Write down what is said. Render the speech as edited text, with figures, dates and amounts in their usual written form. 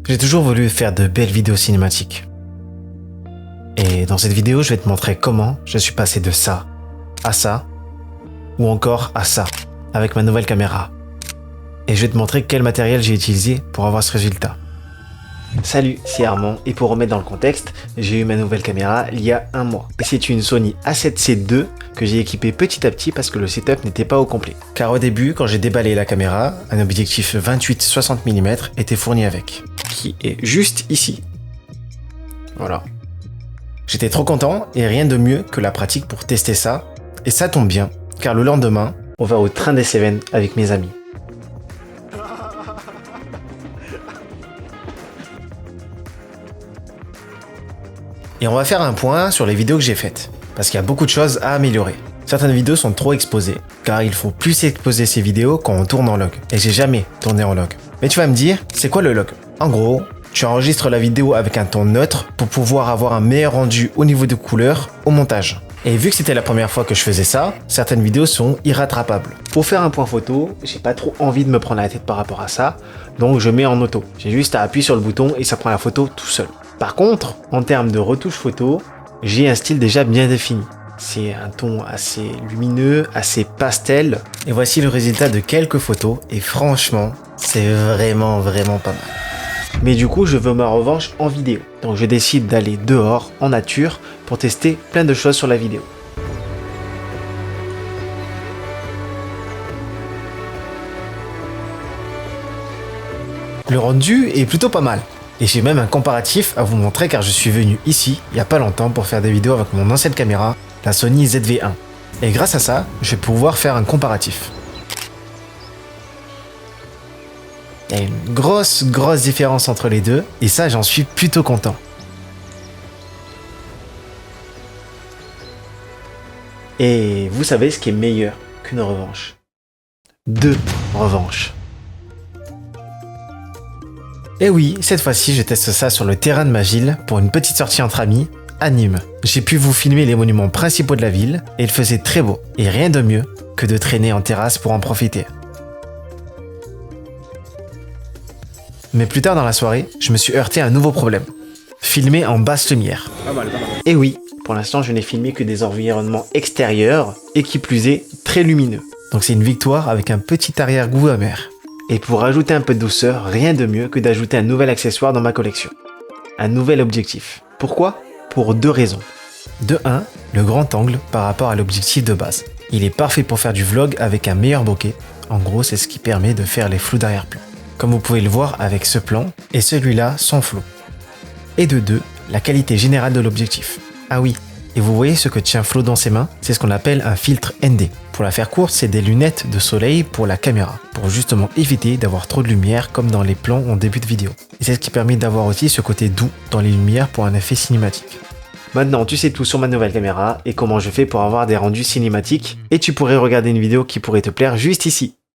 J'ai toujours voulu faire de belles vidéos cinématiques. Et dans cette vidéo, je vais te montrer comment je suis passé de ça à ça, ou encore à ça, avec ma nouvelle caméra. Et je vais te montrer quel matériel j'ai utilisé pour avoir ce résultat. Salut, c'est Armand, et pour remettre dans le contexte, j'ai eu ma nouvelle caméra il y a un mois. Et c'est une Sony A7C II que j'ai équipée petit à petit parce que le setup n'était pas au complet. Car au début, quand j'ai déballé la caméra, un objectif 28-60 mm était fourni avec, qui est juste ici. Voilà. J'étais trop content et rien de mieux que la pratique pour tester ça. Et ça tombe bien, car le lendemain, on va au train des Cévennes avec mes amis. Et on va faire un point sur les vidéos que j'ai faites, parce qu'il y a beaucoup de choses à améliorer. Certaines vidéos sont trop exposées, car il faut plus exposer ces vidéos quand on tourne en log. Et j'ai jamais tourné en log. Mais tu vas me dire, c'est quoi le log? En gros, tu enregistres la vidéo avec un ton neutre pour pouvoir avoir un meilleur rendu au niveau de couleur au montage. Et vu que c'était la première fois que je faisais ça, certaines vidéos sont irrattrapables. Pour faire un point photo, j'ai pas trop envie de me prendre la tête par rapport à ça, donc je mets en auto. J'ai juste à appuyer sur le bouton et ça prend la photo tout seul. Par contre, en termes de retouche photo, j'ai un style déjà bien défini. C'est un ton assez lumineux, assez pastel. Et voici le résultat de quelques photos, et franchement, c'est vraiment pas mal. Mais du coup, je veux ma revanche en vidéo. Donc je décide d'aller dehors, en nature, pour tester plein de choses sur la vidéo. Le rendu est plutôt pas mal. Et j'ai même un comparatif à vous montrer car je suis venu ici, il n'y a pas longtemps, pour faire des vidéos avec mon ancienne caméra, la Sony ZV-1. Et grâce à ça, je vais pouvoir faire un comparatif. Il y a une grosse différence entre les deux, et ça j'en suis plutôt content. Et vous savez ce qui est meilleur qu'une revanche? 2 revanches. Et oui, cette fois-ci, je teste ça sur le terrain de ma ville pour une petite sortie entre amis à Nîmes. J'ai pu vous filmer les monuments principaux de la ville et il faisait très beau. Et rien de mieux que de traîner en terrasse pour en profiter. Mais plus tard dans la soirée, je me suis heurté à un nouveau problème. Filmer en basse lumière. Et oui, pour l'instant, je n'ai filmé que des environnements extérieurs et qui plus est, très lumineux. Donc c'est une victoire avec un petit arrière-goût amer. Et pour rajouter un peu de douceur, rien de mieux que d'ajouter un nouvel accessoire dans ma collection. Un nouvel objectif. Pourquoi? Pour 2 raisons. De 1, le grand angle par rapport à l'objectif de base. Il est parfait pour faire du vlog avec un meilleur bokeh. En gros, c'est ce qui permet de faire les flous d'arrière-plan. Comme vous pouvez le voir avec ce plan et celui-là sans flou. Et de 2, la qualité générale de l'objectif. Ah oui, et vous voyez ce que tient Flo dans ses mains? C'est ce qu'on appelle un filtre ND. Pour la faire courte, c'est des lunettes de soleil pour la caméra, pour justement éviter d'avoir trop de lumière comme dans les plans en début de vidéo. Et c'est ce qui permet d'avoir aussi ce côté doux dans les lumières pour un effet cinématique. Maintenant, tu sais tout sur ma nouvelle caméra et comment je fais pour avoir des rendus cinématiques, et tu pourrais regarder une vidéo qui pourrait te plaire juste ici.